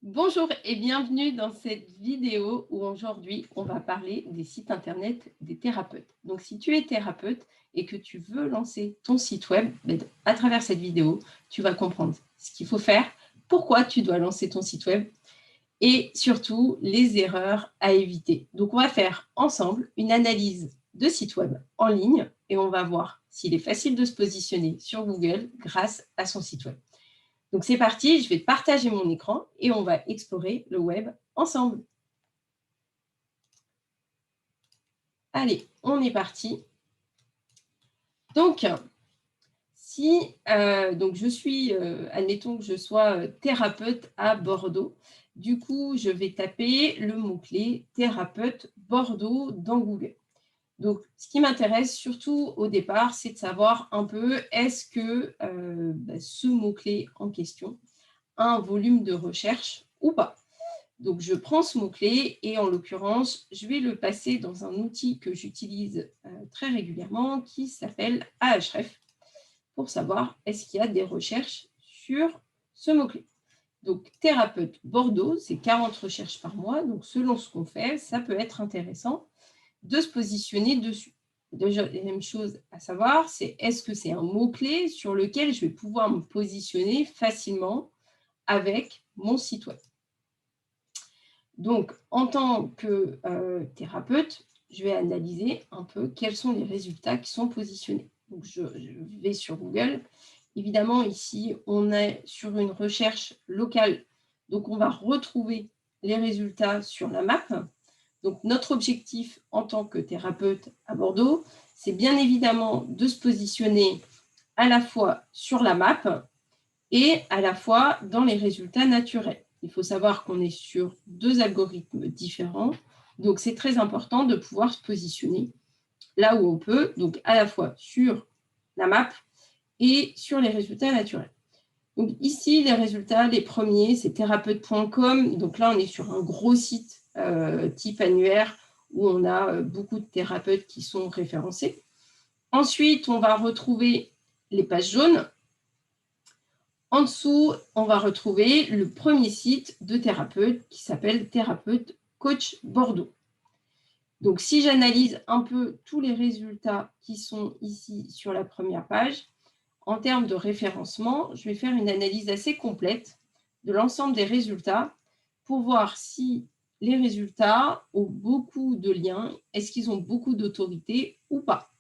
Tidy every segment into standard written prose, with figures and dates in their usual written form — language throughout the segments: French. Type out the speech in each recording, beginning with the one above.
Bonjour et bienvenue dans cette vidéo où aujourd'hui on va parler des sites internet des thérapeutes. Donc si tu es thérapeute et que tu veux lancer ton site web, à travers cette vidéo, tu vas comprendre ce qu'il faut faire, pourquoi tu dois lancer ton site web et surtout les erreurs à éviter. Donc on va faire ensemble une analyse de site web en ligne et on va voir s'il est facile de se positionner sur Google grâce à son site web. Donc c'est parti, je vais partager mon écran et on va explorer le web ensemble. Allez, on est parti. Donc, je suis, admettons que je sois thérapeute à Bordeaux. Du coup, je vais taper le mot-clé thérapeute Bordeaux dans Google. Donc, ce qui m'intéresse surtout au départ, c'est de savoir un peu est-ce que ce mot-clé en question a un volume de recherche ou pas. Donc, je prends ce mot-clé et en l'occurrence, je vais le passer dans un outil que j'utilise très régulièrement qui s'appelle Ahref pour savoir est-ce qu'il y a des recherches sur ce mot-clé. Donc, thérapeute Bordeaux, c'est 40 recherches par mois. Donc, selon ce qu'on fait, ça peut être intéressant de se positionner dessus. Déjà, la même chose à savoir, c'est est-ce que c'est un mot-clé sur lequel je vais pouvoir me positionner facilement avec mon site web. Donc, en tant que thérapeute, je vais analyser un peu quels sont les résultats qui sont positionnés. Donc, je vais sur Google. Évidemment, ici, on est sur une recherche locale. Donc, on va retrouver les résultats sur la map. Donc, notre objectif en tant que thérapeute à Bordeaux, c'est bien évidemment de se positionner à la fois sur la map et à la fois dans les résultats naturels. Il faut savoir qu'on est sur deux algorithmes différents, donc c'est très important de pouvoir se positionner là où on peut, donc à la fois sur la map et sur les résultats naturels. Donc ici, les résultats, les premiers, c'est thérapeute.com. Donc là, on est sur un gros site type annuaire où on a beaucoup de thérapeutes qui sont référencés. Ensuite, on va retrouver les pages jaunes. En dessous, on va retrouver le premier site de thérapeute qui s'appelle Thérapeute Coach Bordeaux. Donc, si j'analyse un peu tous les résultats qui sont ici sur la première page, en termes de référencement, je vais faire une analyse assez complète de l'ensemble des résultats pour voir si les résultats ont beaucoup de liens, est-ce qu'ils ont beaucoup d'autorité ou pas.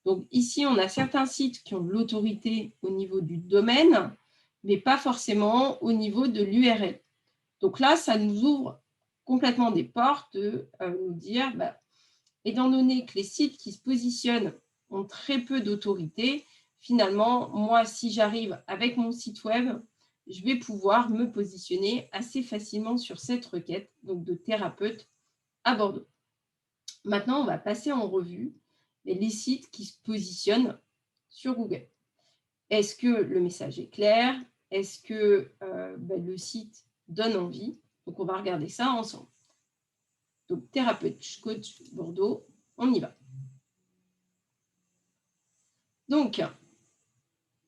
Donc ici, on a certains sites qui ont de l'autorité au niveau du domaine, mais pas forcément au niveau de l'URL. Donc là, ça nous ouvre complètement des portes de nous dire, étant donné que les sites qui se positionnent ont très peu d'autorité, finalement, moi, si j'arrive avec mon site web, je vais pouvoir me positionner assez facilement sur cette requête, donc de thérapeute à Bordeaux. Maintenant, on va passer en revue les sites qui se positionnent sur Google. Est-ce que le message est clair? Est-ce que le site donne envie? Donc, on va regarder ça ensemble. Donc, thérapeute coach Bordeaux, on y va. Donc,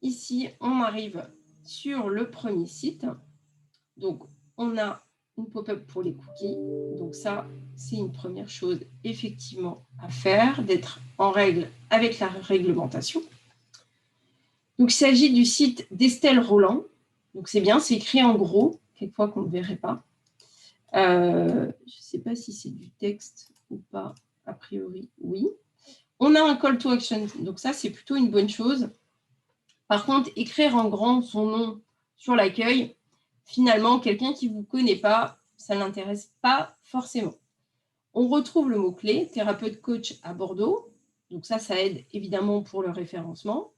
ici, on arrive sur le premier site. Donc, on a une pop-up pour les cookies. Donc ça, c'est une première chose effectivement à faire, d'être en règle avec la réglementation. Donc, il s'agit du site d'Estelle Roland. Donc, c'est bien, c'est écrit en gros, quelquefois qu'on ne verrait pas. Je ne sais pas si c'est du texte ou pas, a priori, oui. On a un call to action, donc ça, c'est plutôt une bonne chose. Par contre, écrire en grand son nom sur l'accueil, finalement, quelqu'un qui ne vous connaît pas, ça ne l'intéresse pas forcément. On retrouve le mot-clé, thérapeute coach à Bordeaux. Donc ça aide évidemment pour le référencement.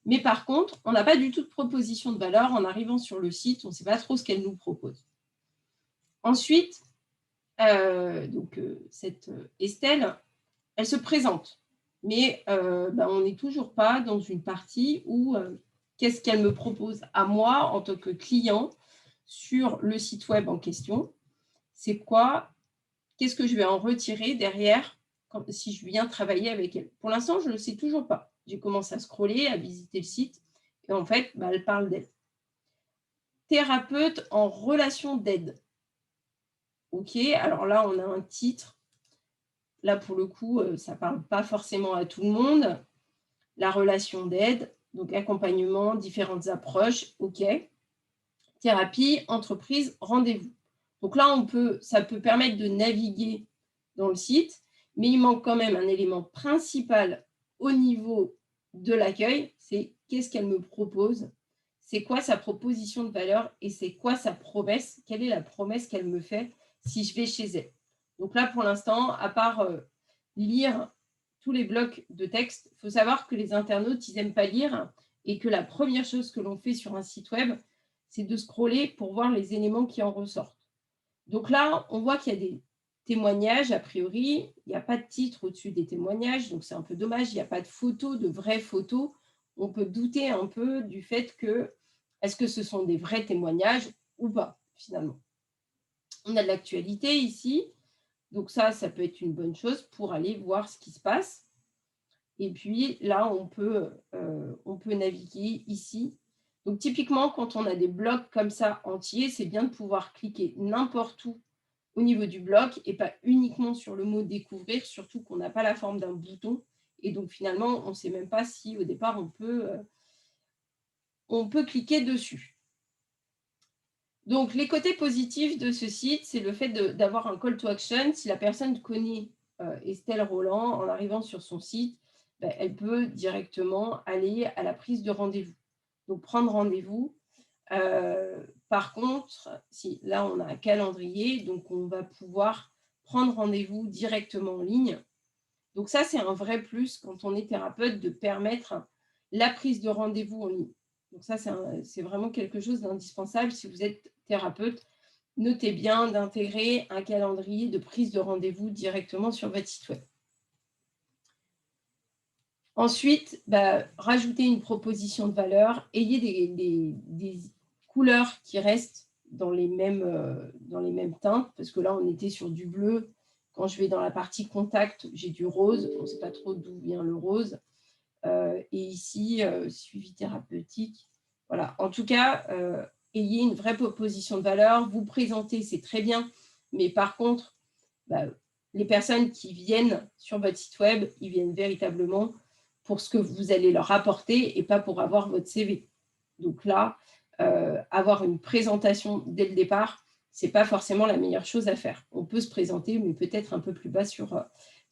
Mais par contre, on n'a pas du tout de proposition de valeur. En arrivant sur le site, on ne sait pas trop ce qu'elle nous propose. Ensuite, cette Estelle, elle se présente. Mais on n'est toujours pas dans une partie où qu'est-ce qu'elle me propose à moi en tant que client sur le site web en question. C'est quoi? Qu'est-ce que je vais en retirer derrière si je viens travailler avec elle? Pour l'instant, je ne le sais toujours pas. J'ai commencé à scroller, à visiter le site, et en fait, elle parle d'elle. thérapeute en relation d'aide. OK, alors là, on a un titre. Là, pour le coup, ça ne parle pas forcément à tout le monde. La relation d'aide, donc accompagnement, différentes approches, OK. Thérapie, entreprise, rendez-vous. Donc là, ça peut permettre de naviguer dans le site, mais il manque quand même un élément principal au niveau de l'accueil, c'est qu'est-ce qu'elle me propose, c'est quoi sa proposition de valeur et c'est quoi sa promesse, quelle est la promesse qu'elle me fait si je vais chez elle. Donc là, pour l'instant, à part lire tous les blocs de texte, il faut savoir que les internautes, ils n'aiment pas lire et que la première chose que l'on fait sur un site web, c'est de scroller pour voir les éléments qui en ressortent. Donc là, on voit qu'il y a des témoignages, a priori, il n'y a pas de titre au-dessus des témoignages, donc c'est un peu dommage, il n'y a pas de photos, de vraies photos. On peut douter un peu du fait que, est-ce que ce sont des vrais témoignages ou pas, finalement. On a de l'actualité ici, donc ça peut être une bonne chose pour aller voir ce qui se passe. Et puis là, on peut naviguer ici. Donc typiquement, quand on a des blocs comme ça entiers, c'est bien de pouvoir cliquer n'importe où au niveau du bloc et pas uniquement sur le mot découvrir, surtout qu'on n'a pas la forme d'un bouton. Et donc finalement, on ne sait même pas si au départ, on peut cliquer dessus. Donc les côtés positifs de ce site, c'est le fait d'avoir un call to action. Si la personne connaît Estelle Roland, en arrivant sur son site, elle peut directement aller à la prise de rendez-vous. Donc prendre rendez-vous. Par contre, là on a un calendrier, donc on va pouvoir prendre rendez-vous directement en ligne. Donc ça, c'est un vrai plus quand on est thérapeute de permettre la prise de rendez-vous en ligne. Donc ça, c'est vraiment quelque chose d'indispensable. Si vous êtes thérapeute, notez bien d'intégrer un calendrier de prise de rendez-vous directement sur votre site web. Ensuite, rajoutez une proposition de valeur. Ayez des couleurs qui restent dans les mêmes teintes, parce que là, on était sur du bleu. Quand je vais dans la partie contact, j'ai du rose. On ne sait pas trop d'où vient le rose. Et ici, suivi thérapeutique. Voilà. En tout cas, ayez une vraie proposition de valeur. Vous présentez, c'est très bien. Mais par contre, les personnes qui viennent sur votre site web, ils viennent véritablement pour ce que vous allez leur apporter et pas pour avoir votre CV. Donc là, avoir une présentation dès le départ, ce n'est pas forcément la meilleure chose à faire. On peut se présenter, mais peut-être un peu plus bas sur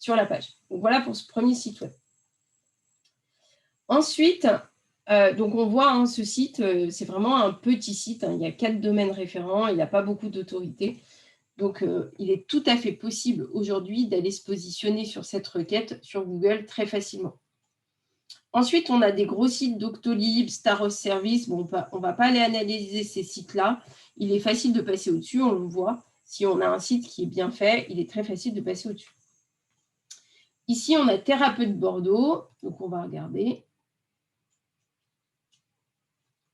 la page. Donc voilà pour ce premier site web. Ensuite, donc on voit ce site, c'est vraiment un petit site. Il y a 4 domaines référents, il n'a pas beaucoup d'autorité. Donc, il est tout à fait possible aujourd'hui d'aller se positionner sur cette requête sur Google très facilement. Ensuite, on a des gros sites Doctolib, Star of Service. Bon, on ne va pas aller analyser ces sites-là. Il est facile de passer au-dessus, on le voit. Si on a un site qui est bien fait, il est très facile de passer au-dessus. Ici, on a Thérapeute Bordeaux. Donc, on va regarder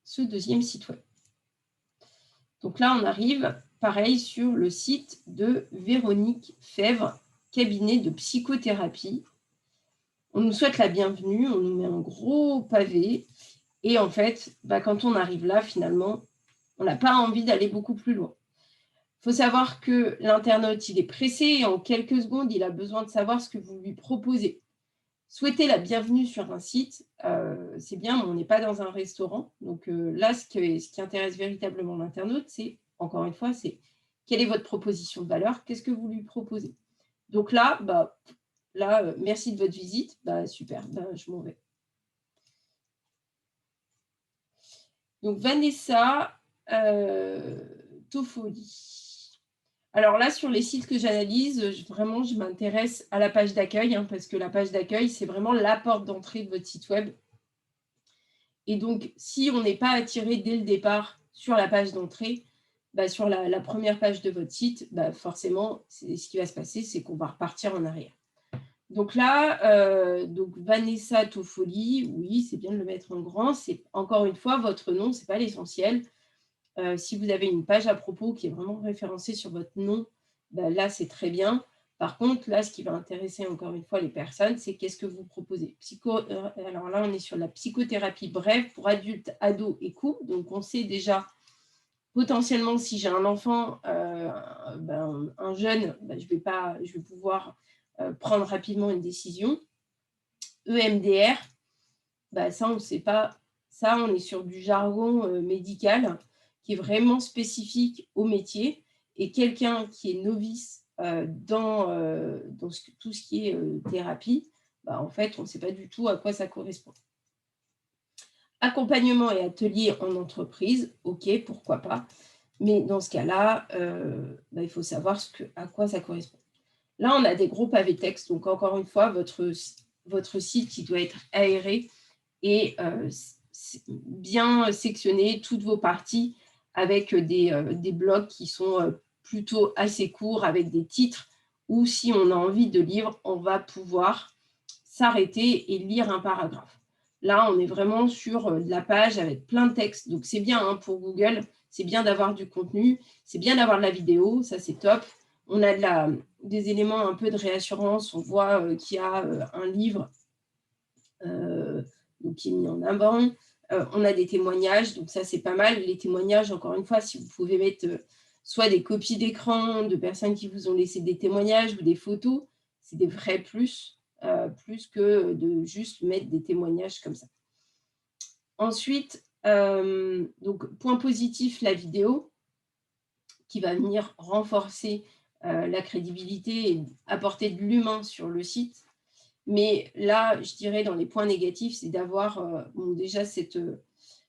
ce deuxième site web. Donc là, on arrive, pareil, sur le site de Véronique Fèvre, cabinet de psychothérapie. On nous souhaite la bienvenue, on nous met un gros pavé. Et en fait, quand on arrive là, finalement, on n'a pas envie d'aller beaucoup plus loin. Il faut savoir que l'internaute, il est pressé et en quelques secondes, il a besoin de savoir ce que vous lui proposez. Souhaiter la bienvenue sur un site, c'est bien, mais on n'est pas dans un restaurant. Donc là, ce qui intéresse véritablement l'internaute, c'est, encore une fois, c'est quelle est votre proposition de valeur, qu'est-ce que vous lui proposez. Donc là, merci de votre visite, super, je m'en vais. Donc Vanessa Toffoli. Alors là, sur les sites que j'analyse, vraiment, je m'intéresse à la page d'accueil, parce que la page d'accueil, c'est vraiment la porte d'entrée de votre site web. Et donc, si on n'est pas attiré dès le départ sur la page d'entrée, sur la première page de votre site, forcément, ce qui va se passer, c'est qu'on va repartir en arrière. Donc là, Vanessa Toffoli, oui, c'est bien de le mettre en grand. C'est encore une fois votre nom, ce n'est pas l'essentiel. Si vous avez une page à propos qui est vraiment référencée sur votre nom, là, c'est très bien. Par contre, là, ce qui va intéresser encore une fois les personnes, c'est qu'est-ce que vous proposez. Alors là, on est sur la psychothérapie brève pour adultes, ados et couples. Donc, on sait déjà Potentiellement, si j'ai un enfant, un jeune, je vais pouvoir prendre rapidement une décision. EMDR, ça, on ne sait pas. Ça, on est sur du jargon médical qui est vraiment spécifique au métier. Et quelqu'un qui est novice dans tout ce qui est thérapie, en fait, on ne sait pas du tout à quoi ça correspond. Accompagnement et atelier en entreprise, ok, pourquoi pas. Mais dans ce cas-là, il faut savoir à quoi ça correspond. Là, on a des gros pavés texte. Donc, encore une fois, votre site, il doit être aéré et bien sectionner toutes vos parties avec des blocs qui sont plutôt assez courts, avec des titres, ou si on a envie de lire, on va pouvoir s'arrêter et lire un paragraphe. Là, on est vraiment sur de la page avec plein de textes. Donc, c'est bien pour Google, c'est bien d'avoir du contenu, c'est bien d'avoir de la vidéo, ça c'est top. On a des éléments un peu de réassurance, on voit qu'il y a un livre qui est mis en avant. On a des témoignages, donc ça c'est pas mal. Les témoignages, encore une fois, si vous pouvez mettre soit des copies d'écran de personnes qui vous ont laissé des témoignages ou des photos, c'est des vrais plus que de juste mettre des témoignages comme ça. Ensuite, donc point positif, la vidéo, qui va venir renforcer la crédibilité et apporter de l'humain sur le site. Mais là, je dirais, dans les points négatifs, c'est d'avoir déjà ce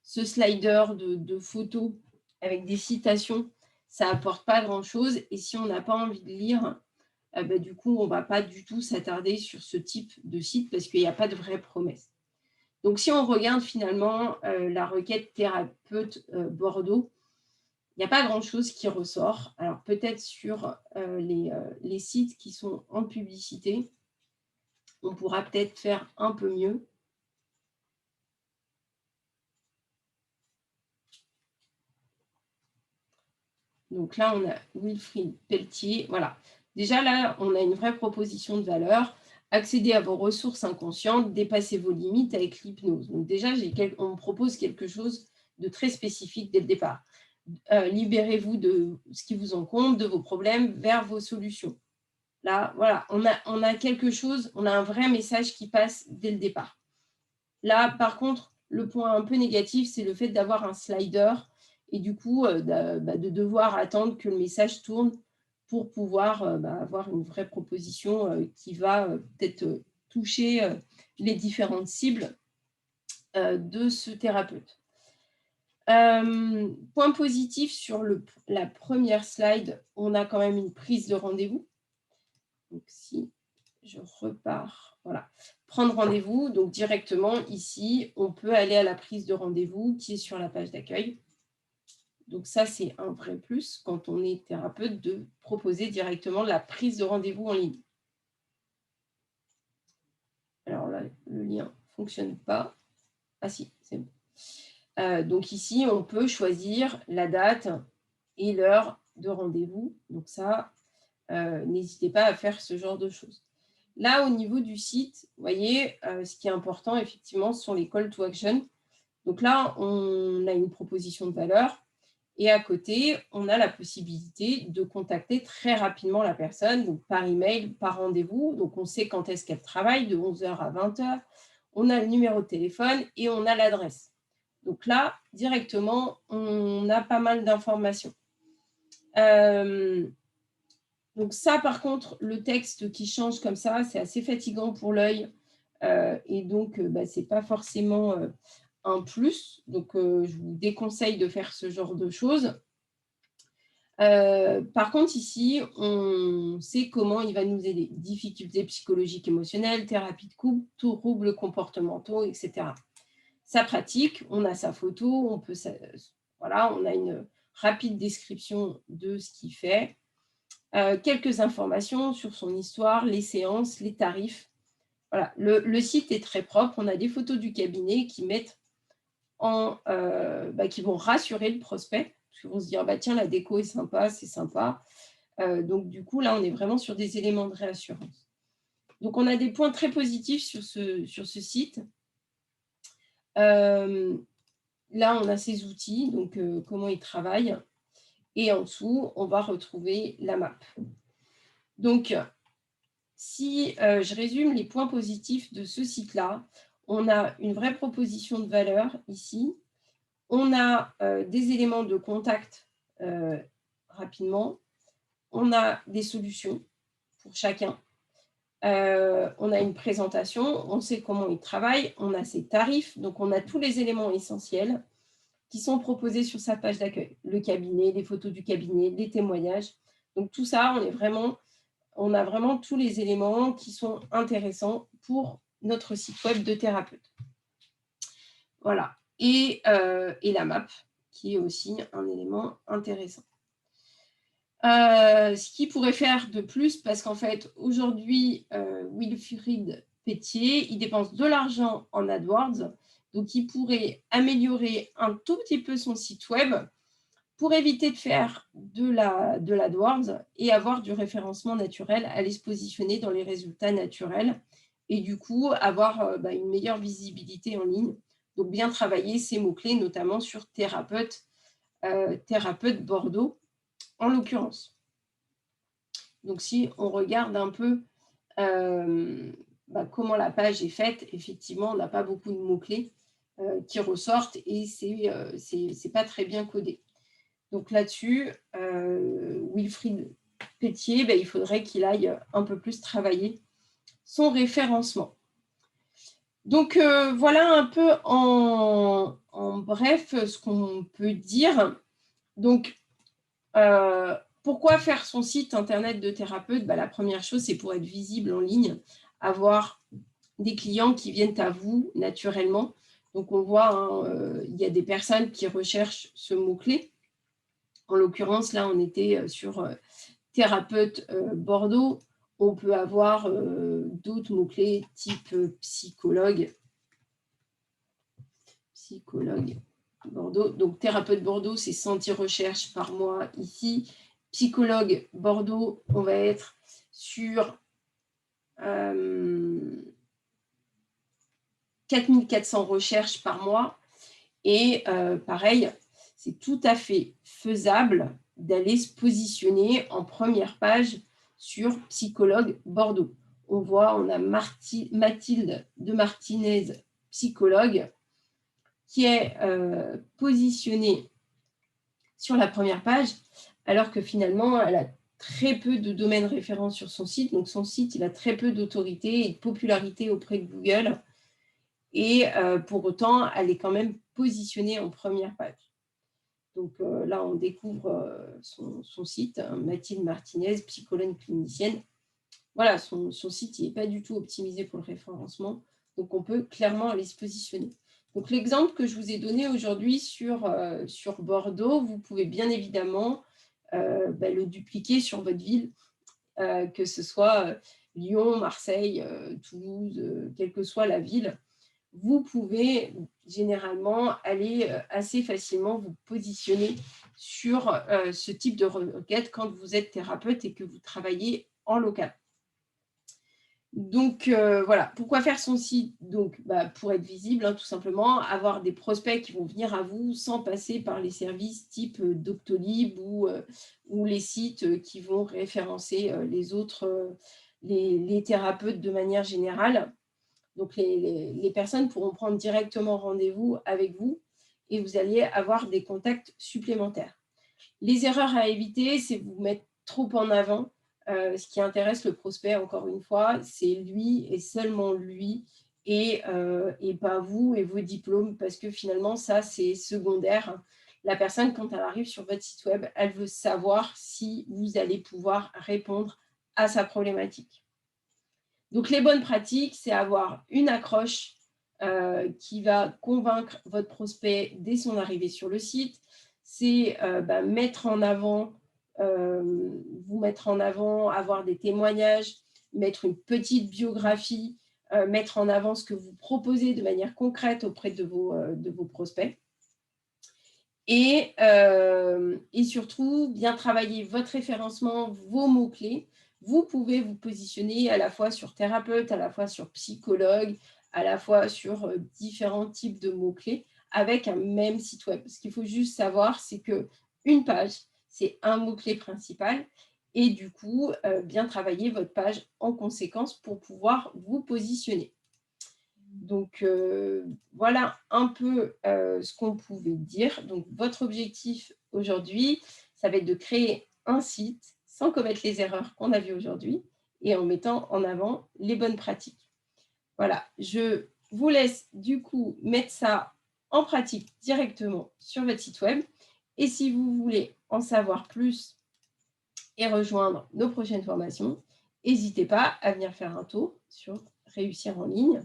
slider de photos avec des citations. Ça n'apporte pas grand-chose. Et si on n'a pas envie de lire, du coup, on ne va pas du tout s'attarder sur ce type de site parce qu'il n'y a pas de vraie promesse. Donc, si on regarde finalement la requête thérapeute Bordeaux, il n'y a pas grand-chose qui ressort. Alors, peut-être sur les sites qui sont en publicité, on pourra peut-être faire un peu mieux. Donc là, on a Wilfried Pelletier. Voilà. Déjà, là, on a une vraie proposition de valeur. Accéder à vos ressources inconscientes, dépasser vos limites avec l'hypnose. Donc déjà, on me propose quelque chose de très spécifique dès le départ. Libérez-vous de ce qui vous encombre, de vos problèmes, vers vos solutions. Là, voilà, on a quelque chose, on a un vrai message qui passe dès le départ. Là, par contre, le point un peu négatif, c'est le fait d'avoir un slider et du coup, de devoir attendre que le message tourne pour pouvoir avoir une vraie proposition qui va peut-être toucher les différentes cibles de ce thérapeute. Point positif sur la première slide, on a quand même une prise de rendez-vous. Donc, si je repars, voilà, prendre rendez-vous, donc directement ici, on peut aller à la prise de rendez-vous qui est sur la page d'accueil. Donc ça, c'est un vrai plus quand on est thérapeute de proposer directement la prise de rendez-vous en ligne. Alors là, le lien ne fonctionne pas. Ah si, c'est bon. Donc ici, on peut choisir la date et l'heure de rendez-vous. Donc ça, n'hésitez pas à faire ce genre de choses. Là, au niveau du site, vous voyez, ce qui est important, effectivement, ce sont les call to action. Donc là, on a une proposition de valeur et à côté, on a la possibilité de contacter très rapidement la personne, donc par email, par rendez-vous. Donc, on sait quand est-ce qu'elle travaille, de 11h à 20h. On a le numéro de téléphone et on a l'adresse. Donc là, directement, on a pas mal d'informations. Donc ça, par contre, le texte qui change comme ça, c'est assez fatigant pour l'œil. Et donc, ce n'est pas forcément un plus. Donc, je vous déconseille de faire ce genre de choses. Par contre, ici, on sait comment il va nous aider. Difficultés psychologiques émotionnelles, thérapie de couple, troubles comportementaux, etc. Sa pratique, on a sa photo, on a une rapide description de ce qu'il fait. Quelques informations sur son histoire, les séances, les tarifs. Voilà. Le site est très propre. On a des photos du cabinet qui mettent qui vont rassurer le prospect. Parce qu'ils vont se dire, tiens, la déco est sympa, c'est sympa. Donc, du coup, là, on est vraiment sur des éléments de réassurance. Donc, on a des points très positifs sur ce site. Là, on a ses outils, donc comment il travaille. Et en dessous, on va retrouver la map. Donc, si je résume les points positifs de ce site-là, on a une vraie proposition de valeur ici. On a des éléments de contact rapidement. On a des solutions pour chacun. On a une présentation, on sait comment il travaille, on a ses tarifs, donc on a tous les éléments essentiels qui sont proposés sur sa page d'accueil. Le cabinet, les photos du cabinet, les témoignages. Donc tout ça, on a vraiment tous les éléments qui sont intéressants pour notre site web de thérapeute. Voilà. Et la map, qui est aussi un élément intéressant. Ce qu'il pourrait faire de plus, parce qu'en fait, aujourd'hui, Wilfried Pétier, il dépense de l'argent en AdWords, donc il pourrait améliorer un tout petit peu son site web pour éviter de faire de l'AdWords et avoir du référencement naturel, aller se positionner dans les résultats naturels et du coup avoir une meilleure visibilité en ligne. Donc bien travailler ces mots-clés, notamment sur thérapeute Bordeaux, en l'occurrence. Donc, si on regarde un peu comment la page est faite, effectivement, on n'a pas beaucoup de mots-clés qui ressortent et c'est pas très bien codé. Donc là-dessus, Wilfried Pétier, il faudrait qu'il aille un peu plus travailler son référencement. Donc, voilà un peu en bref ce qu'on peut dire. Donc, pourquoi faire son site internet de thérapeute? La première chose, c'est pour être visible en ligne, avoir des clients qui viennent à vous naturellement. Donc, on voit, il y a des personnes qui recherchent ce mot-clé. En l'occurrence, là, on était sur thérapeute Bordeaux. On peut avoir d'autres mots-clés type psychologue. Psychologue Bordeaux. Donc, thérapeute Bordeaux, c'est 110 recherches par mois ici. Psychologue Bordeaux, on va être sur 4400 recherches par mois. Et pareil, c'est tout à fait faisable d'aller se positionner en première page sur Psychologue Bordeaux. On voit, on a Mathilde de Martinez, psychologue, qui est positionnée sur la première page, alors que finalement, elle a très peu de domaines référents sur son site. Donc, son site, il a très peu d'autorité et de popularité auprès de Google. Et pour autant, elle est quand même positionnée en première page. Donc là, on découvre son site, Mathilde Martinez, psychologue clinicienne. Voilà, son site n'est pas du tout optimisé pour le référencement. Donc, on peut clairement aller se positionner. Donc, l'exemple que je vous ai donné aujourd'hui sur Bordeaux, vous pouvez bien évidemment le dupliquer sur votre ville, que ce soit Lyon, Marseille, Toulouse, quelle que soit la ville. Vous pouvez généralement aller assez facilement vous positionner sur ce type de requête quand vous êtes thérapeute et que vous travaillez en local. Donc, voilà. Pourquoi faire son site? Donc, pour être visible, tout simplement, avoir des prospects qui vont venir à vous sans passer par les services type Doctolib ou les sites qui vont référencer les autres, les thérapeutes de manière générale. Donc, les personnes pourront prendre directement rendez-vous avec vous et vous alliez avoir des contacts supplémentaires. Les erreurs à éviter, c'est vous mettre trop en avant. Ce qui intéresse le prospect, encore une fois, c'est lui et seulement lui et pas vous et vos diplômes parce que finalement, ça, c'est secondaire. La personne, quand elle arrive sur votre site web, elle veut savoir si vous allez pouvoir répondre à sa problématique. Donc, les bonnes pratiques, c'est avoir une accroche qui va convaincre votre prospect dès son arrivée sur le site. C'est mettre en avant, avoir des témoignages, mettre une petite biographie, mettre en avant ce que vous proposez de manière concrète auprès de vos prospects. Et surtout, bien travailler votre référencement, vos mots-clés. Vous pouvez vous positionner à la fois sur thérapeute, à la fois sur psychologue, à la fois sur différents types de mots-clés avec un même site web. Ce qu'il faut juste savoir, c'est qu'une page, c'est un mot-clé principal et du coup, bien travailler votre page en conséquence pour pouvoir vous positionner. Donc, voilà un peu ce qu'on pouvait dire. Donc, votre objectif aujourd'hui, ça va être de créer un site sans commettre les erreurs qu'on a vues aujourd'hui et en mettant en avant les bonnes pratiques. Voilà, je vous laisse du coup mettre ça en pratique directement sur votre site web. Et si vous voulez en savoir plus et rejoindre nos prochaines formations, n'hésitez pas à venir faire un tour sur Réussir en ligne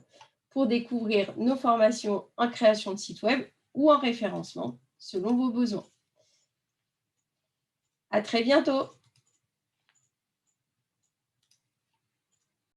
pour découvrir nos formations en création de site web ou en référencement selon vos besoins. À très bientôt!